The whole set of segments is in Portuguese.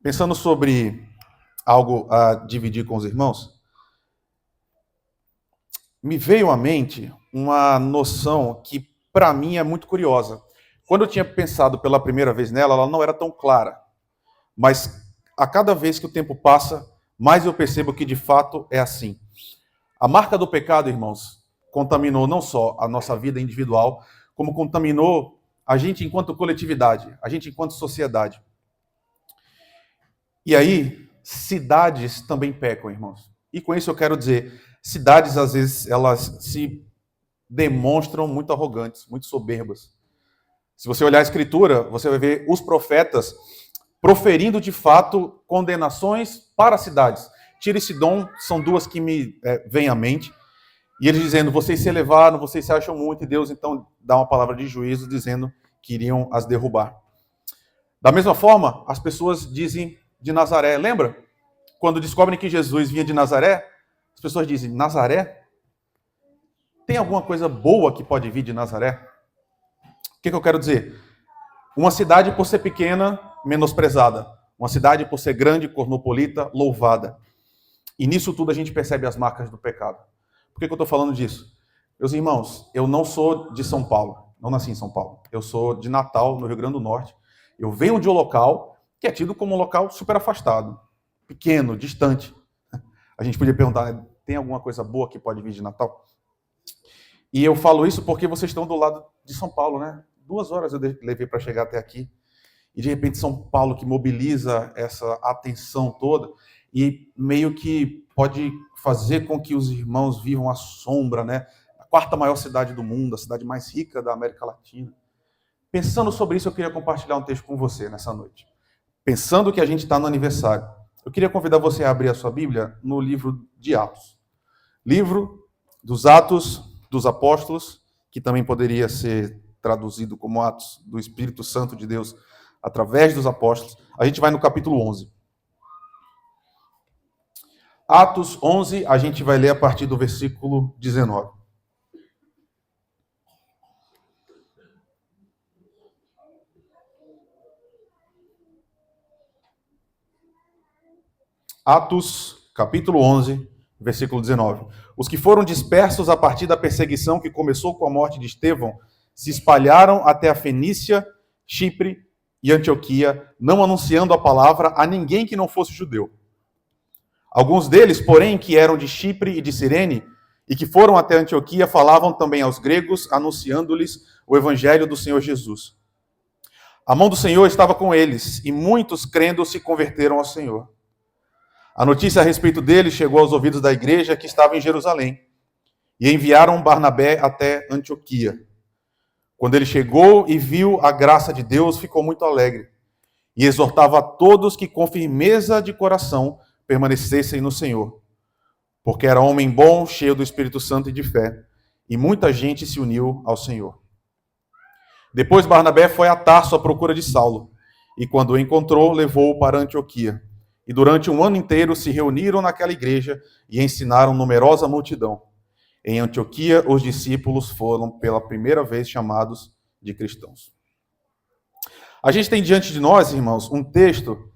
Pensando sobre algo a dividir com os irmãos, me veio à mente uma noção que, para mim, é muito curiosa. Quando eu tinha pensado pela primeira vez nela, ela não era tão clara. Mas a cada vez que o tempo passa, mais eu percebo que de fato é assim. A marca do pecado, irmãos, contaminou não só a nossa vida individual, como contaminou a gente enquanto coletividade, a gente enquanto sociedade. E aí, cidades também pecam, irmãos. E com isso eu quero dizer, cidades às vezes elas se demonstram muito arrogantes, muito soberbas. Se você olhar a escritura, você vai ver os profetas proferindo de fato condenações para cidades. Tiro e Sidom são duas que me vêm à mente. E eles dizendo, vocês se elevaram, vocês se acham muito, e Deus então dá uma palavra de juízo dizendo que iriam as derrubar. Da mesma forma, as pessoas dizem de Nazaré. Lembra? Quando descobrem que Jesus vinha de Nazaré, as pessoas dizem, Nazaré? Tem alguma coisa boa que pode vir de Nazaré? O que eu quero dizer? Uma cidade, por ser pequena, menosprezada. Uma cidade, por ser grande, cosmopolita, louvada. E nisso tudo a gente percebe as marcas do pecado. Por que eu estou falando disso? Meus irmãos, eu não sou de São Paulo. Não nasci em São Paulo. Eu sou de Natal, no Rio Grande do Norte. Eu venho de um local que é tido como um local super afastado. Pequeno, distante. A gente podia perguntar, né, tem alguma coisa boa que pode vir de Natal? E eu falo isso porque vocês estão do lado de São Paulo, né? 2 horas eu levei para chegar até aqui. E de repente São Paulo que mobiliza essa atenção toda e meio que pode fazer com que os irmãos vivam à sombra, né? A 4ª maior cidade do mundo, a cidade mais rica da América Latina. Pensando sobre isso, eu queria compartilhar um texto com você nessa noite. Pensando que a gente está no aniversário, eu queria convidar você a abrir a sua Bíblia no livro de Atos. Livro dos Atos dos Apóstolos, que também poderia ser traduzido como Atos do Espírito Santo de Deus através dos apóstolos. A gente vai no capítulo 11. Atos 11, a gente vai ler a partir do versículo 19. Atos, capítulo 11, versículo 19. Os que foram dispersos a partir da perseguição que começou com a morte de Estevão se espalharam até a Fenícia, Chipre e Antioquia, não anunciando a palavra a ninguém que não fosse judeu. Alguns deles, porém, que eram de Chipre e de Cirene, e que foram até Antioquia, falavam também aos gregos, anunciando-lhes o evangelho do Senhor Jesus. A mão do Senhor estava com eles, e muitos, crendo, se converteram ao Senhor. A notícia a respeito deles chegou aos ouvidos da igreja que estava em Jerusalém, e enviaram Barnabé até Antioquia. Quando ele chegou e viu a graça de Deus, ficou muito alegre, e exortava a todos que com firmeza de coração permanecessem no Senhor, porque era homem bom, cheio do Espírito Santo e de fé, e muita gente se uniu ao Senhor. Depois Barnabé foi a Tarso à procura de Saulo, e quando o encontrou, levou-o para Antioquia. E durante 1 ano inteiro se reuniram naquela igreja e ensinaram numerosa multidão. Em Antioquia, os discípulos foram pela primeira vez chamados de cristãos. A gente tem diante de nós, irmãos, um texto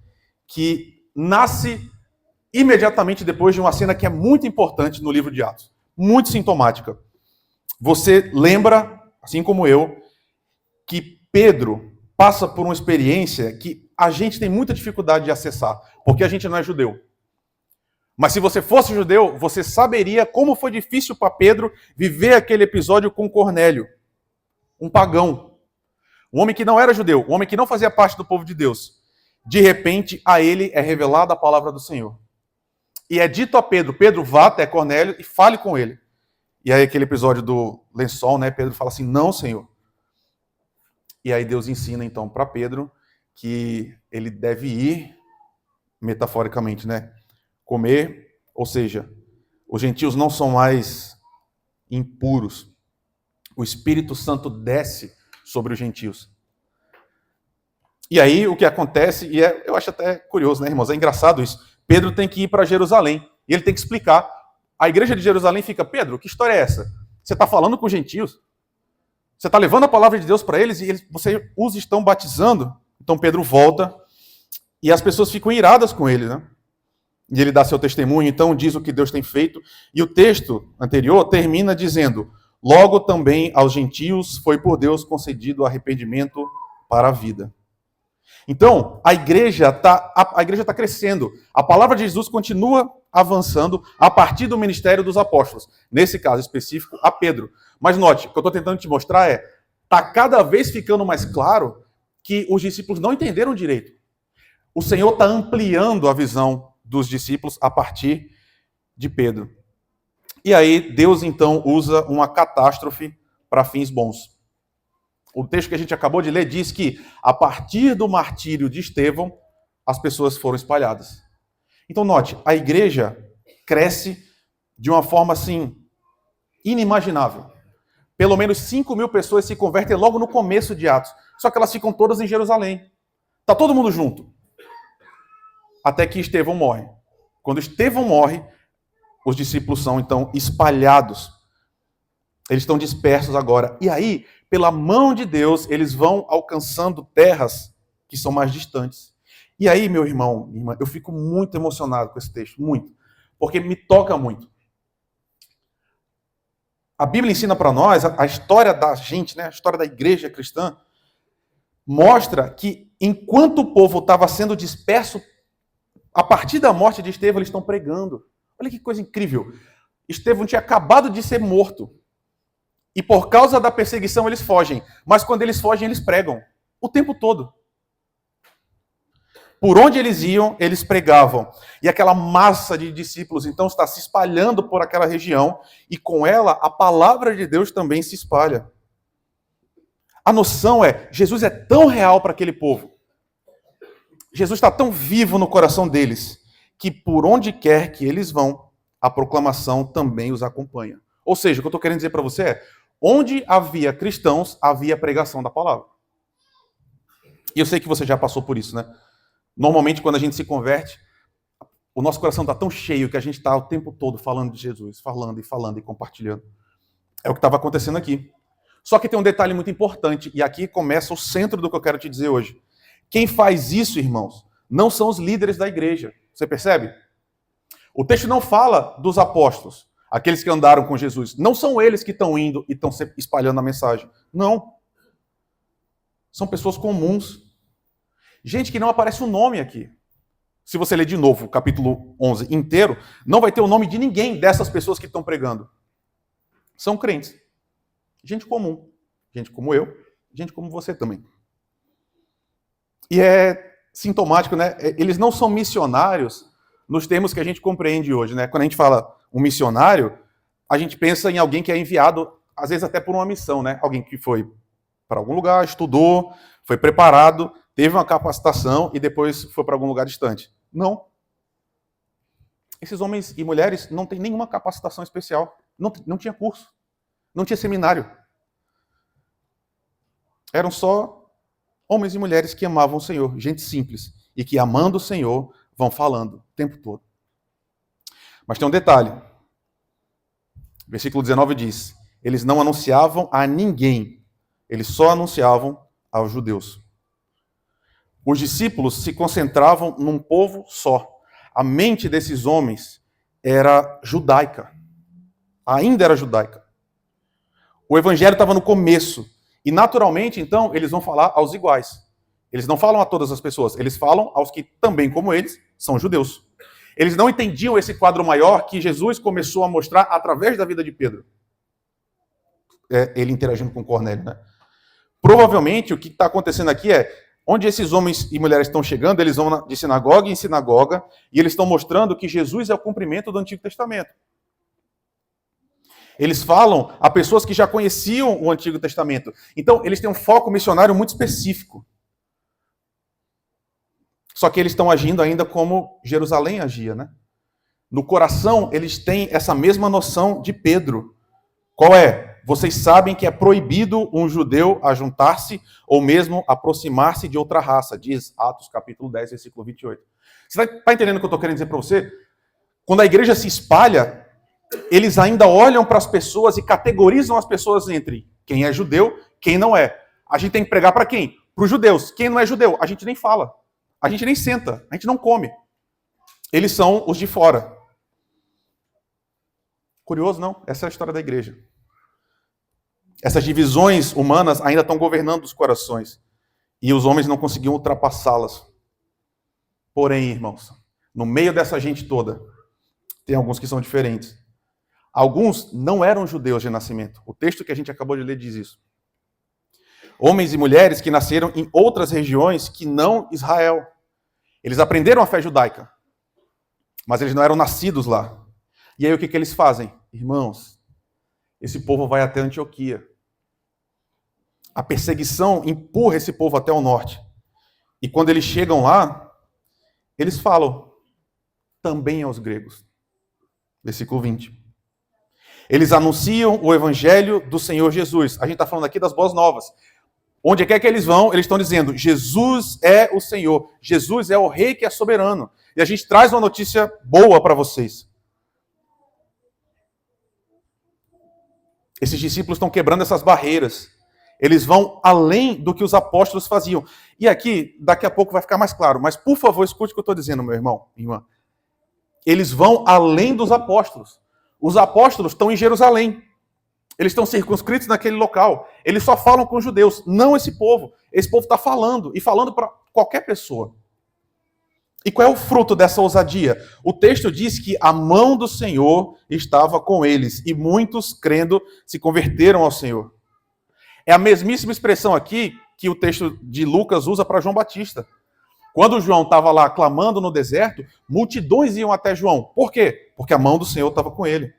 que nasce imediatamente depois de uma cena que é muito importante no livro de Atos, muito sintomática. Você lembra, assim como eu, que Pedro passa por uma experiência que a gente tem muita dificuldade de acessar, porque a gente não é judeu. Mas se você fosse judeu, você saberia como foi difícil para Pedro viver aquele episódio com Cornélio, um pagão, um homem que não era judeu, um homem que não fazia parte do povo de Deus. De repente, a ele é revelada a palavra do Senhor. E é dito a Pedro, Pedro, vá até Cornélio e fale com ele. E aí aquele episódio do lençol, né? Pedro fala assim, não, Senhor. E aí Deus ensina então para Pedro que ele deve ir, metaforicamente, né? Comer, ou seja, os gentios não são mais impuros. O Espírito Santo desce sobre os gentios. E aí o que acontece, e eu acho até curioso, né, irmãos? É engraçado isso. Pedro tem que ir para Jerusalém e ele tem que explicar. A igreja de Jerusalém fica, Pedro, que história é essa? Você está falando com os gentios? Você está levando a palavra de Deus para eles e vocês os estão batizando? Então Pedro volta E as pessoas ficam iradas com ele, né? E ele dá seu testemunho, então diz o que Deus tem feito. E o texto anterior termina dizendo: logo também aos gentios foi por Deus concedido o arrependimento para a vida. Então, a igreja está crescendo. A palavra de Jesus continua avançando a partir do ministério dos apóstolos. Nesse caso específico, a Pedro. Mas note, o que eu estou tentando te mostrar está cada vez ficando mais claro que os discípulos não entenderam direito. O Senhor está ampliando a visão dos discípulos a partir de Pedro. E aí, Deus então usa uma catástrofe para fins bons. O texto que a gente acabou de ler diz que, a partir do martírio de Estevão, as pessoas foram espalhadas. Então, note, a igreja cresce de uma forma, assim, inimaginável. Pelo menos 5.000 pessoas se convertem logo no começo de Atos. Só que elas ficam todas em Jerusalém. Está todo mundo junto. Até que Estevão morre. Quando Estevão morre, os discípulos são, então, espalhados. Eles estão dispersos agora. E aí, pela mão de Deus, eles vão alcançando terras que são mais distantes. E aí, meu irmão, minha irmã, eu fico muito emocionado com esse texto, muito. Porque me toca muito. A Bíblia ensina para nós, a história da gente, né, a história da igreja cristã, mostra que enquanto o povo estava sendo disperso, a partir da morte de Estevão, eles estão pregando. Olha que coisa incrível. Estevão tinha acabado de ser morto. E por causa da perseguição eles fogem. Mas quando eles fogem, eles pregam. O tempo todo. Por onde eles iam, eles pregavam. E aquela massa de discípulos, então, está se espalhando por aquela região. E com ela, a palavra de Deus também se espalha. A noção Jesus é tão real para aquele povo. Jesus está tão vivo no coração deles, que por onde quer que eles vão, a proclamação também os acompanha. Ou seja, o que eu estou querendo dizer para você onde havia cristãos, havia pregação da palavra. E eu sei que você já passou por isso, né? Normalmente, quando a gente se converte, o nosso coração está tão cheio que a gente está o tempo todo falando de Jesus, falando e compartilhando. É o que estava acontecendo aqui. Só que tem um detalhe muito importante, e aqui começa o centro do que eu quero te dizer hoje. Quem faz isso, irmãos, não são os líderes da igreja. Você percebe? O texto não fala dos apóstolos, aqueles que andaram com Jesus. Não são eles que estão indo e estão espalhando a mensagem. Não. São pessoas comuns. Gente que não aparece o nome aqui. Se você ler de novo o capítulo 11 inteiro, não vai ter o nome de ninguém dessas pessoas que estão pregando. São crentes. Gente comum. Gente como eu, gente como você também. E é sintomático, né? Eles não são missionários nos termos que a gente compreende hoje, né? Quando a gente fala um missionário, a gente pensa em alguém que é enviado, às vezes até por uma missão, né? Alguém que foi para algum lugar, estudou, foi preparado, teve uma capacitação e depois foi para algum lugar distante. Não. Esses homens e mulheres não têm nenhuma capacitação especial. Não tinha curso. Não tinha seminário. Eram só homens e mulheres que amavam o Senhor, gente simples, e que amando o Senhor, vão falando o tempo todo. Mas tem um detalhe. Versículo 19 diz, eles não anunciavam a ninguém, eles só anunciavam aos judeus. Os discípulos se concentravam num povo só. A mente desses homens era judaica. Ainda era judaica. O evangelho estava no começo. E naturalmente, então, eles vão falar aos iguais. Eles não falam a todas as pessoas, eles falam aos que também, como eles, são judeus. Eles não entendiam esse quadro maior que Jesus começou a mostrar através da vida de Pedro. Ele interagindo com Cornélio, né? Provavelmente, o que está acontecendo aqui onde esses homens e mulheres estão chegando, eles vão de sinagoga em sinagoga, e eles estão mostrando que Jesus é o cumprimento do Antigo Testamento. Eles falam a pessoas que já conheciam o Antigo Testamento. Então, eles têm um foco missionário muito específico. Só que eles estão agindo ainda como Jerusalém agia, né? No coração, eles têm essa mesma noção de Pedro. Qual é? Vocês sabem que é proibido um judeu ajuntar-se ou mesmo aproximar-se de outra raça, diz Atos capítulo 10, versículo 28. Você está entendendo o que eu estou querendo dizer para você? Quando a igreja se espalha, eles ainda olham para as pessoas e categorizam as pessoas entre quem é judeu, quem não é. A gente tem que pregar para quem? Para os judeus. Quem não é judeu, a gente nem fala. A gente nem senta, a gente não come. Eles são os de fora. Curioso, não? Essa é a história da igreja. Essas divisões humanas ainda estão governando os corações. E os homens não conseguiam ultrapassá-las. Porém, irmãos, no meio dessa gente toda, tem alguns que são diferentes. Alguns não eram judeus de nascimento. O texto que a gente acabou de ler diz isso. Homens e mulheres que nasceram em outras regiões que não Israel. Eles aprenderam a fé judaica, mas eles não eram nascidos lá. E aí o que eles fazem? Irmãos, esse povo vai até Antioquia. A perseguição empurra esse povo até o norte. E quando eles chegam lá, eles falam também aos gregos. Versículo 20. Eles anunciam o evangelho do Senhor Jesus. A gente está falando aqui das boas novas. Onde quer que eles vão, eles estão dizendo, Jesus é o Senhor. Jesus é o rei que é soberano. E a gente traz uma notícia boa para vocês. Esses discípulos estão quebrando essas barreiras. Eles vão além do que os apóstolos faziam. E aqui, daqui a pouco vai ficar mais claro. Mas, por favor, escute o que eu estou dizendo, meu irmão, minha irmã. Eles vão além dos apóstolos. Os apóstolos estão em Jerusalém. Eles estão circunscritos naquele local. Eles só falam com os judeus, não esse povo. Esse povo está falando, e falando para qualquer pessoa. E qual é o fruto dessa ousadia? O texto diz que a mão do Senhor estava com eles, e muitos, crendo, se converteram ao Senhor. É a mesmíssima expressão aqui que o texto de Lucas usa para João Batista. Quando João estava lá clamando no deserto, multidões iam até João. Por quê? Porque a mão do Senhor estava com ele.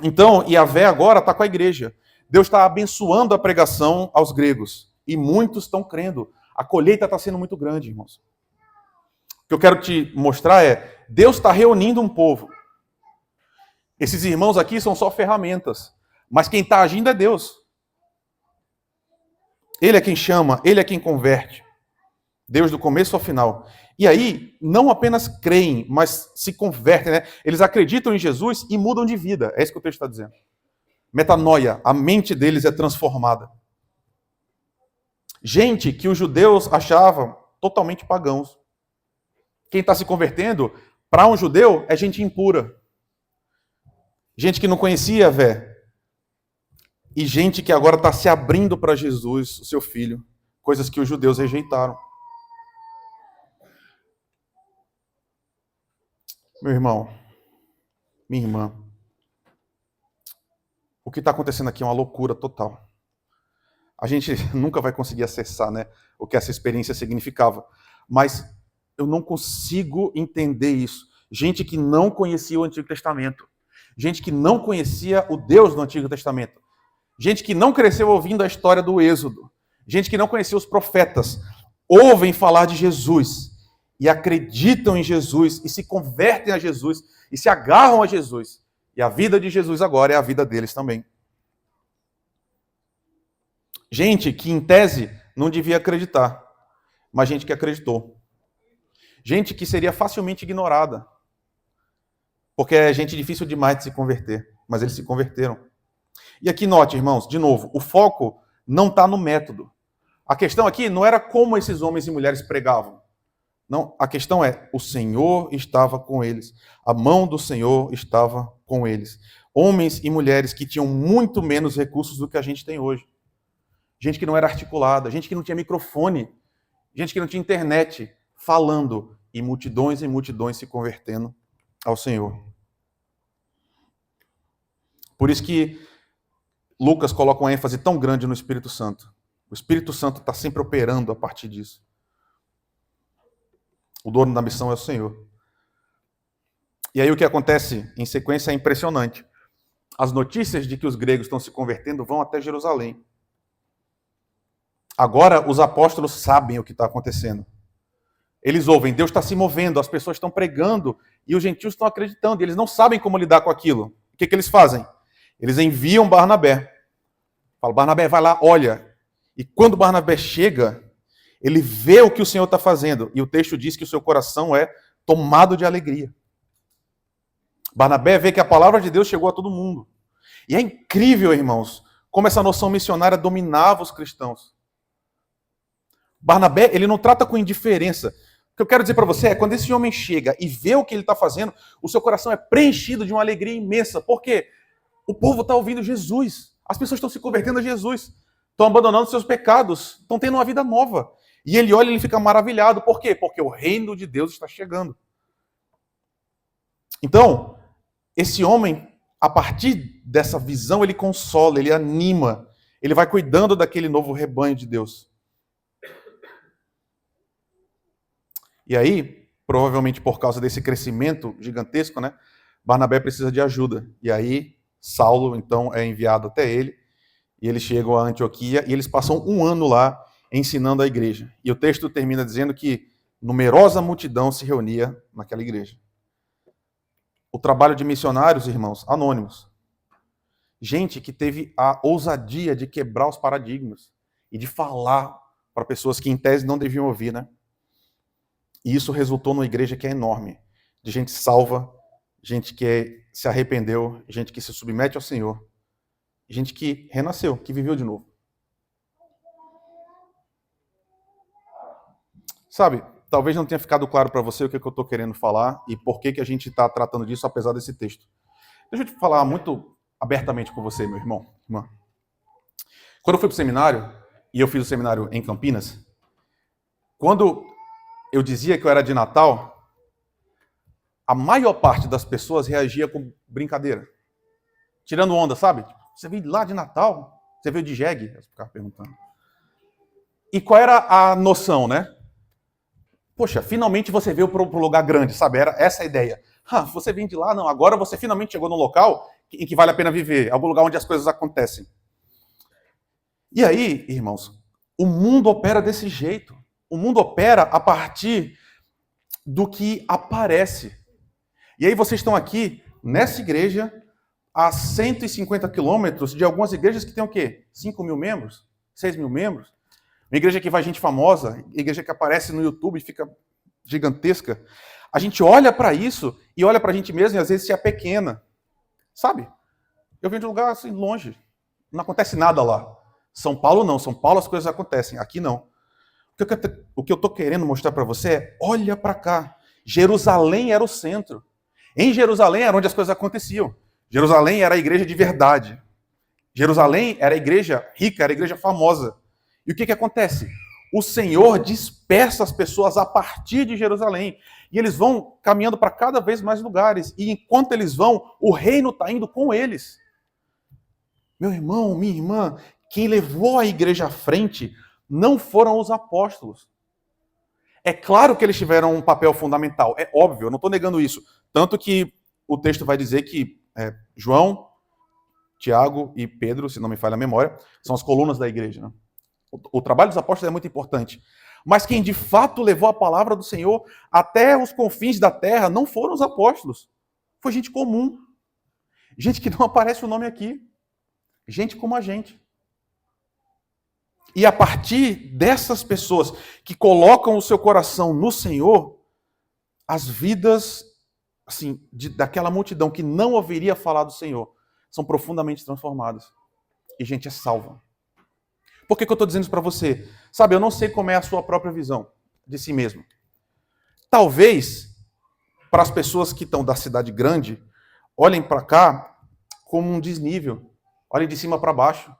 Então, Yahvé agora está com a igreja. Deus está abençoando a pregação aos gregos. E muitos estão crendo. A colheita está sendo muito grande, irmãos. O que eu quero te mostrar é, Deus está reunindo um povo. Esses irmãos aqui são só ferramentas. Mas quem está agindo é Deus. Ele é quem chama, Ele é quem converte. Deus do começo ao final. E aí, não apenas creem, mas se convertem, né? Eles acreditam em Jesus e mudam de vida. É isso que o texto está dizendo. Metanoia, a mente deles é transformada. Gente que os judeus achavam totalmente pagãos. Quem está se convertendo, para um judeu, é gente impura. Gente que não conhecia a Yahvé. E gente que agora está se abrindo para Jesus, o seu filho. Coisas que os judeus rejeitaram. Meu irmão, minha irmã, o que está acontecendo aqui é uma loucura total. A gente nunca vai conseguir acessar, né, o que essa experiência significava. Mas eu não consigo entender isso. Gente que não conhecia o Antigo Testamento. Gente que não conhecia o Deus do Antigo Testamento. Gente que não cresceu ouvindo a história do Êxodo. Gente que não conhecia os profetas. Ouvem falar de Jesus. E acreditam em Jesus, e se convertem a Jesus, e se agarram a Jesus. E a vida de Jesus agora é a vida deles também. Gente que, em tese, não devia acreditar, mas gente que acreditou. Gente que seria facilmente ignorada, porque é gente difícil demais de se converter, mas eles se converteram. E aqui note, irmãos, de novo, o foco não está no método. A questão aqui não era como esses homens e mulheres pregavam. Não, a questão é, o Senhor estava com eles. A mão do Senhor estava com eles. Homens e mulheres que tinham muito menos recursos do que a gente tem hoje. Gente que não era articulada, gente que não tinha microfone, gente que não tinha internet, falando, e multidões se convertendo ao Senhor. Por isso que Lucas coloca uma ênfase tão grande no Espírito Santo. O Espírito Santo está sempre operando a partir disso. O dono da missão é o Senhor. E aí o que acontece em sequência é impressionante. As notícias de que os gregos estão se convertendo vão até Jerusalém. Agora os apóstolos sabem o que está acontecendo. Eles ouvem, Deus está se movendo, as pessoas estão pregando e os gentios estão acreditando. E eles não sabem como lidar com aquilo. O que eles fazem? Eles enviam Barnabé. Falam, Barnabé, vai lá, olha. E quando Barnabé chega, ele vê o que o Senhor está fazendo. E o texto diz que o seu coração é tomado de alegria. Barnabé vê que a palavra de Deus chegou a todo mundo. E é incrível, irmãos, como essa noção missionária dominava os cristãos. Barnabé, ele não trata com indiferença. O que eu quero dizer para você é, quando esse homem chega e vê o que ele está fazendo, o seu coração é preenchido de uma alegria imensa. Por quê? O povo está ouvindo Jesus. As pessoas estão se convertendo a Jesus. Estão abandonando seus pecados. Estão tendo uma vida nova. E ele olha e ele fica maravilhado. Por quê? Porque o reino de Deus está chegando. Então, esse homem, a partir dessa visão, ele consola, ele anima. Ele vai cuidando daquele novo rebanho de Deus. E aí, provavelmente por causa desse crescimento gigantesco, né, Barnabé precisa de ajuda. E aí, Saulo, então, é enviado até ele, e eles chegam a Antioquia, e eles passam um ano lá ensinando a igreja. E o texto termina dizendo que numerosa multidão se reunia naquela igreja. O trabalho de missionários, irmãos, anônimos. Gente que teve a ousadia de quebrar os paradigmas e de falar para pessoas que, em tese, não deviam ouvir, né? E isso resultou numa igreja que é enorme, de gente salva, gente que se arrependeu, gente que se submete ao Senhor, gente que renasceu, que viveu de novo. Sabe, talvez não tenha ficado claro para você o que eu estou querendo falar e por que a gente está tratando disso apesar desse texto. Deixa eu te falar muito abertamente com você, meu irmão, irmã. Quando eu fui para o seminário, e eu fiz o seminário em Campinas, quando eu dizia que eu era de Natal, a maior parte das pessoas reagia com brincadeira. Tirando onda, sabe? Você veio lá de Natal? Você veio de jegue? Eu ficava perguntando. E qual era a noção, né? Poxa, finalmente você veio para um lugar grande, sabe? Era essa a ideia. Você vem de lá? Não, agora você finalmente chegou num local em que vale a pena viver. Algum lugar onde as coisas acontecem. E aí, irmãos, o mundo opera desse jeito. O mundo opera a partir do que aparece. E aí vocês estão aqui, nessa igreja, a 150 quilômetros de algumas igrejas que tem o quê? 5 mil membros? 6 mil membros? Uma igreja que vai gente famosa, igreja que aparece no YouTube e fica gigantesca. A gente olha para isso e olha para a gente mesmo e às vezes se é pequena. Sabe? Eu venho de um lugar assim, longe. Não acontece nada lá. São Paulo não. São Paulo as coisas acontecem. Aqui não. O que eu estou querendo mostrar para você é, olha para cá. Jerusalém era o centro. Em Jerusalém era onde as coisas aconteciam. Jerusalém era a igreja de verdade. Jerusalém era a igreja rica, era a igreja famosa. E o que acontece? O Senhor dispersa as pessoas a partir de Jerusalém. E eles vão caminhando para cada vez mais lugares. E enquanto eles vão, o reino está indo com eles. Meu irmão, minha irmã, quem levou a igreja à frente não foram os apóstolos. É claro que eles tiveram um papel fundamental, é óbvio, eu não estou negando isso. Tanto que o texto vai dizer que João, Tiago e Pedro, se não me falha a memória, são as colunas da igreja. Né? O trabalho dos apóstolos é muito importante. Mas quem de fato levou a palavra do Senhor até os confins da terra não foram os apóstolos. Foi gente comum. Gente que não aparece o nome aqui. Gente como a gente. E a partir dessas pessoas que colocam o seu coração no Senhor, as vidas assim, daquela multidão que não ouviria falar do Senhor são profundamente transformadas. E gente é salva. Por que eu estou dizendo isso para você? Sabe, eu não sei como é a sua própria visão de si mesmo. Talvez, para as pessoas que estão da cidade grande, olhem para cá como um desnível. Olhem de cima para baixo.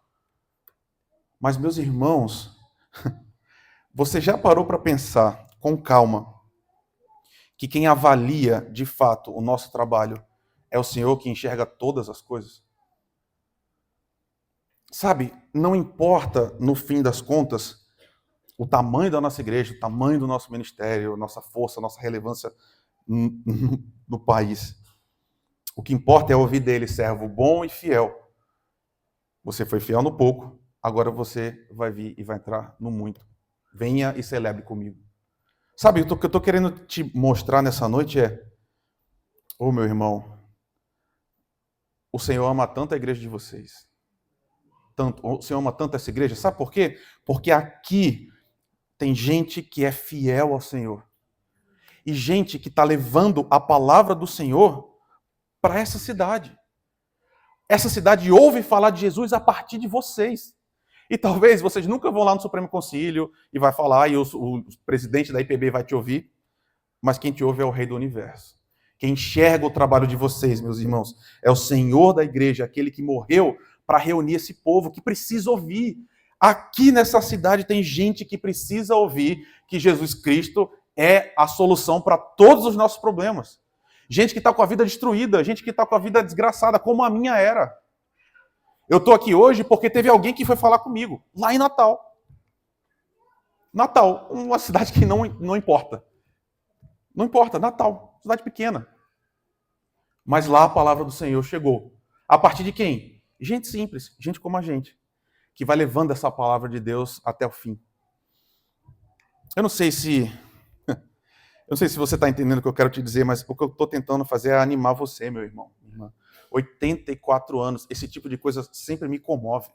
Mas, meus irmãos, você já parou para pensar com calma que quem avalia de fato o nosso trabalho é o Senhor que enxerga todas as coisas? Sabe, não importa, no fim das contas, o tamanho da nossa igreja, o tamanho do nosso ministério, nossa força, nossa relevância no país. O que importa é ouvir dele, servo bom e fiel. Você foi fiel no pouco, agora você vai vir e vai entrar no muito. Venha e celebre comigo. Sabe, o que eu estou querendo te mostrar nessa noite é, meu irmão, o Senhor ama tanto a igreja de vocês. Tanto, o Senhor ama tanto essa igreja. Sabe por quê? Porque aqui tem gente que é fiel ao Senhor. E gente que está levando a palavra do Senhor para essa cidade. Essa cidade ouve falar de Jesus a partir de vocês. E talvez vocês nunca vão lá no Supremo Concílio e vai falar, e o presidente da IPB vai te ouvir, mas quem te ouve é o Rei do Universo. Quem enxerga o trabalho de vocês, meus irmãos, é o Senhor da igreja, aquele que morreu para reunir esse povo que precisa ouvir. Aqui nessa cidade tem gente que precisa ouvir que Jesus Cristo é a solução para todos os nossos problemas. Gente que está com a vida destruída, gente que está com a vida desgraçada, como a minha era. Eu estou aqui hoje porque teve alguém que foi falar comigo, lá em Natal. Natal, uma cidade que não importa. Não importa, Natal, cidade pequena. Mas lá a palavra do Senhor chegou. A partir de quem? Gente simples, gente como a gente, que vai levando essa palavra de Deus até o fim. Eu não sei se você está entendendo o que eu quero te dizer, mas o que eu estou tentando fazer é animar você, meu irmão, minha irmã. 84 anos, esse tipo de coisa sempre me comove.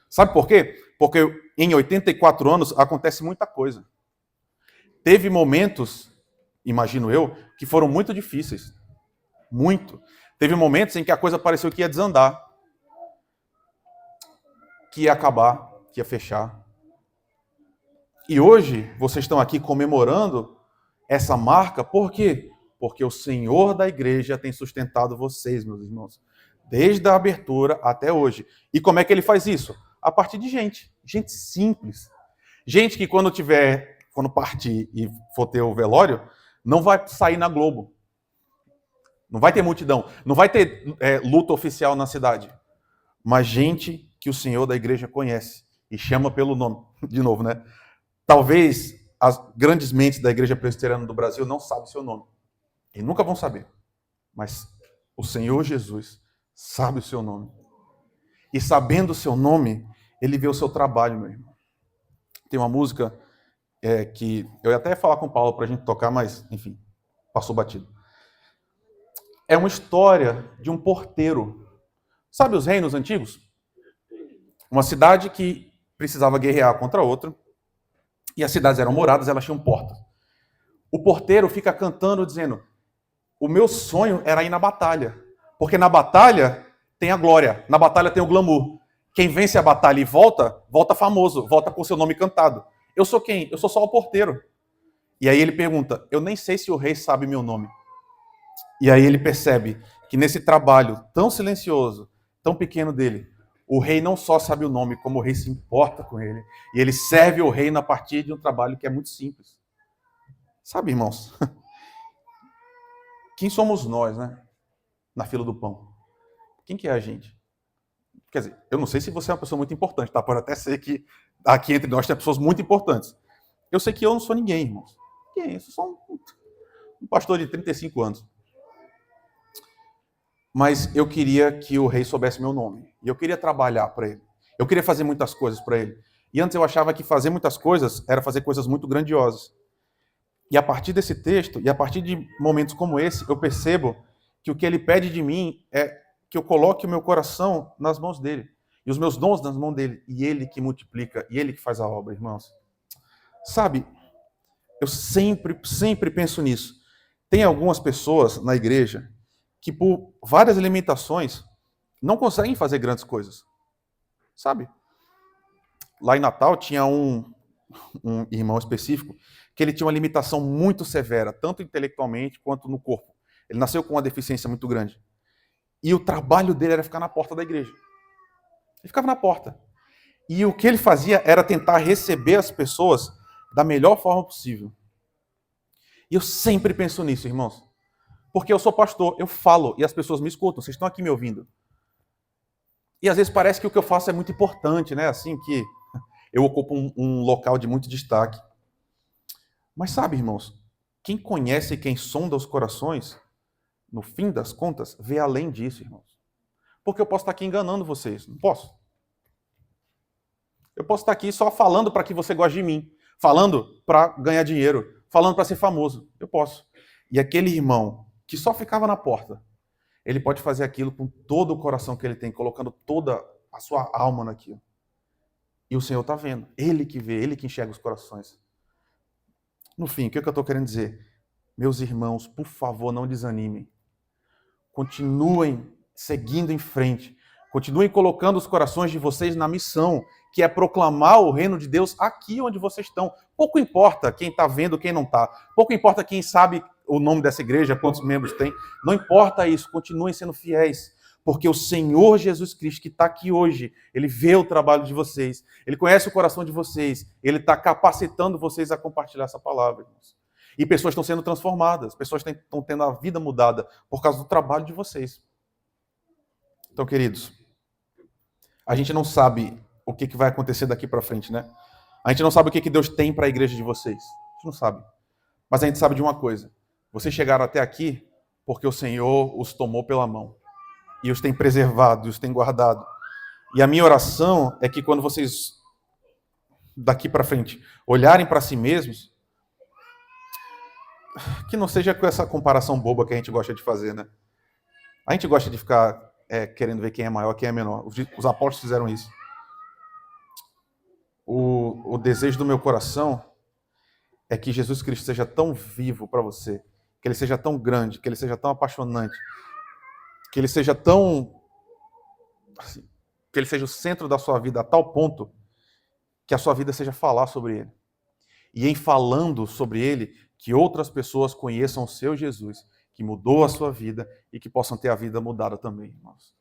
Sabe por quê? Porque em 84 anos acontece muita coisa. Teve momentos, imagino eu, que foram muito difíceis. Muito. Teve momentos em que a coisa pareceu que ia desandar. Que ia acabar, que ia fechar. E hoje, vocês estão aqui comemorando essa marca, por quê? Porque o Senhor da igreja tem sustentado vocês, meus irmãos, desde a abertura até hoje. E como é que ele faz isso? A partir de gente simples. Gente que quando partir e for ter o velório, não vai sair na Globo. Não vai ter multidão, não vai ter luta oficial na cidade. Mas gente que o Senhor da igreja conhece e chama pelo nome. De novo, né? Talvez as grandes mentes da igreja presbiteriana do Brasil não sabem seu nome. E nunca vão saber. Mas o Senhor Jesus sabe o seu nome. E sabendo o seu nome, ele vê o seu trabalho, meu irmão. Tem uma música que eu ia até falar com o Paulo para a gente tocar, mas, enfim, passou batido. É uma história de um porteiro. Sabe os reinos antigos? Uma cidade que precisava guerrear contra outra. E as cidades eram moradas, elas tinham portas. O porteiro fica cantando, dizendo: o meu sonho era ir na batalha. Porque na batalha tem a glória, na batalha tem o glamour. Quem vence a batalha e volta, volta famoso, volta com seu nome cantado. Eu sou quem? Eu sou só o porteiro. E aí ele pergunta: eu nem sei se o rei sabe meu nome. E aí ele percebe que nesse trabalho tão silencioso, tão pequeno dele, o rei não só sabe o nome, como o rei se importa com ele. E ele serve o rei a partir de um trabalho que é muito simples. Sabe, irmãos? Quem somos nós, né? Na fila do pão. Quem que é a gente? Quer dizer, eu não sei se você é uma pessoa muito importante, tá? Pode até ser que aqui entre nós tem pessoas muito importantes. Eu sei que eu não sou ninguém, irmãos. Quem? Eu sou só um pastor de 35 anos. Mas eu queria que o rei soubesse meu nome. E eu queria trabalhar para ele. Eu queria fazer muitas coisas para ele. E antes eu achava que fazer muitas coisas era fazer coisas muito grandiosas. E a partir desse texto, e a partir de momentos como esse, eu percebo que o que ele pede de mim é que eu coloque o meu coração nas mãos dele. E os meus dons nas mãos dele. E ele que multiplica, e ele que faz a obra, irmãos. Sabe, eu sempre penso nisso. Tem algumas pessoas na igreja que por várias limitações não conseguem fazer grandes coisas. Sabe? Lá em Natal tinha um irmão específico que ele tinha uma limitação muito severa, tanto intelectualmente quanto no corpo. Ele nasceu com uma deficiência muito grande. E o trabalho dele era ficar na porta da igreja. Ele ficava na porta. E o que ele fazia era tentar receber as pessoas da melhor forma possível. E eu sempre penso nisso, irmãos. Porque eu sou pastor, eu falo e as pessoas me escutam, vocês estão aqui me ouvindo. E às vezes parece que o que eu faço é muito importante, né? Assim que eu ocupo um local de muito destaque. Mas sabe, irmãos, quem conhece e quem sonda os corações, no fim das contas, vê além disso, irmãos. Porque eu posso estar aqui enganando vocês, não posso? Eu posso estar aqui só falando para que você goste de mim, falando para ganhar dinheiro, falando para ser famoso. Eu posso. E aquele irmão que só ficava na porta, ele pode fazer aquilo com todo o coração que ele tem, colocando toda a sua alma naquilo. E o Senhor está vendo. Ele que vê, ele que enxerga os corações. No fim, o que eu estou querendo dizer? Meus irmãos, por favor, não desanimem. Continuem seguindo em frente. Continuem colocando os corações de vocês na missão, que é proclamar o reino de Deus aqui onde vocês estão. Pouco importa quem está vendo, quem não está. Pouco importa quem sabe o nome dessa igreja, quantos membros tem. Não importa isso, continuem sendo fiéis. Porque o Senhor Jesus Cristo, que está aqui hoje, Ele vê o trabalho de vocês, Ele conhece o coração de vocês, Ele está capacitando vocês a compartilhar essa palavra, irmãos. E pessoas estão sendo transformadas, pessoas estão tendo a vida mudada por causa do trabalho de vocês. Então, queridos, a gente não sabe o que vai acontecer daqui para frente, né? A gente não sabe o que Deus tem para a igreja de vocês. A gente não sabe. Mas a gente sabe de uma coisa. Vocês chegaram até aqui porque o Senhor os tomou pela mão. E os tem preservado, e os tem guardado. E a minha oração é que quando vocês, daqui para frente, olharem para si mesmos, que não seja com essa comparação boba que a gente gosta de fazer, né? A gente gosta de ficar querendo ver quem é maior, quem é menor. Os apóstolos fizeram isso. O desejo do meu coração é que Jesus Cristo seja tão vivo para você, que Ele seja tão grande, que Ele seja tão apaixonante, que Ele seja tão... assim, que Ele seja o centro da sua vida a tal ponto que a sua vida seja falar sobre Ele. E em falando sobre Ele, que outras pessoas conheçam o seu Jesus, que mudou a sua vida e que possam ter a vida mudada também, irmãos.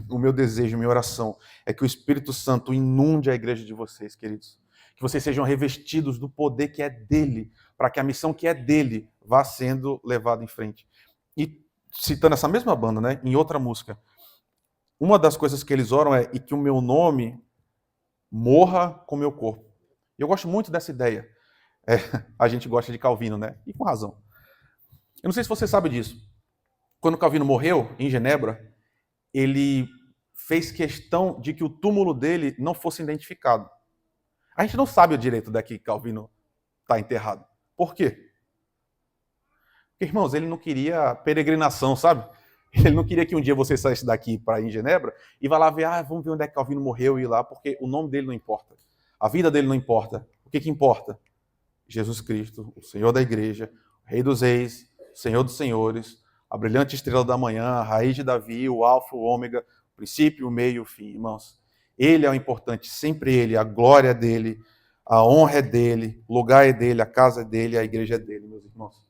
O meu desejo, minha oração é que o Espírito Santo inunde a igreja de vocês, queridos. Que vocês sejam revestidos do poder que é dele, para que a missão que é dele vá sendo levada em frente. E citando essa mesma banda, né, em outra música, uma das coisas que eles oram é e que o meu nome morra com o meu corpo. E eu gosto muito dessa ideia. A gente gosta de Calvino, né? E com razão. Eu não sei se você sabe disso. Quando Calvino morreu, em Genebra, ele fez questão de que o túmulo dele não fosse identificado. A gente não sabe o direito daqui que Calvino está enterrado. Por quê? Porque, irmãos, ele não queria peregrinação, sabe? Ele não queria que um dia você saísse daqui para ir em Genebra e vá lá ver, vamos ver onde é que Calvino morreu e ir lá, porque o nome dele não importa. A vida dele não importa. O que importa? Jesus Cristo, o Senhor da igreja, o Rei dos reis, o Senhor dos senhores, a brilhante estrela da manhã, a raiz de Davi, o alfa, o ômega, o princípio, o meio e o fim, irmãos. Ele é o importante, sempre ele, a glória é dele, a honra é dele, o lugar é dele, a casa é dele, a igreja é dele, meus irmãos.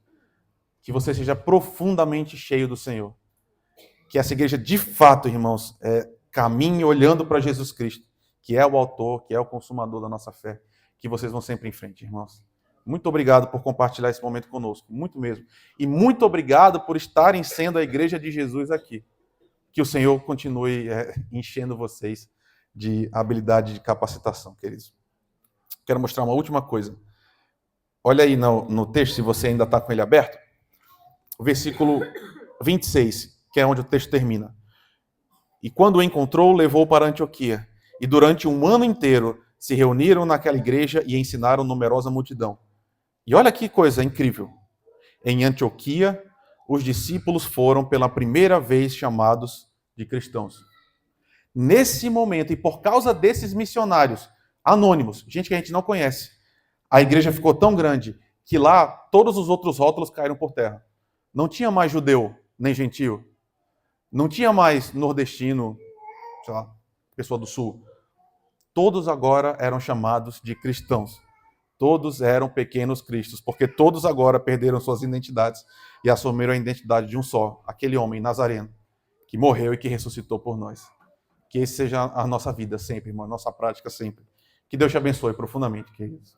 Que você seja profundamente cheio do Senhor. Que essa igreja, de fato, irmãos, caminhe olhando para Jesus Cristo, que é o autor, que é o consumador da nossa fé. Que vocês vão sempre em frente, irmãos. Muito obrigado por compartilhar esse momento conosco, muito mesmo. E muito obrigado por estarem sendo a igreja de Jesus aqui. Que o Senhor continue enchendo vocês de habilidade de capacitação, queridos. Quero mostrar uma última coisa. Olha aí no texto, se você ainda está com ele aberto. O versículo 26, que é onde o texto termina. E quando o encontrou, levou para Antioquia. E durante um ano inteiro se reuniram naquela igreja e ensinaram numerosa multidão. E olha que coisa incrível. Em Antioquia, os discípulos foram pela primeira vez chamados de cristãos. Nesse momento, e por causa desses missionários anônimos, gente que a gente não conhece, a igreja ficou tão grande que lá todos os outros rótulos caíram por terra. Não tinha mais judeu, nem gentio. Não tinha mais nordestino, sei lá, pessoa do sul. Todos agora eram chamados de cristãos. Todos eram pequenos cristos, porque todos agora perderam suas identidades e assumiram a identidade de um só, aquele homem nazareno, que morreu e que ressuscitou por nós. Que esse seja a nossa vida sempre, irmão, a nossa prática sempre. Que Deus te abençoe profundamente, queridos.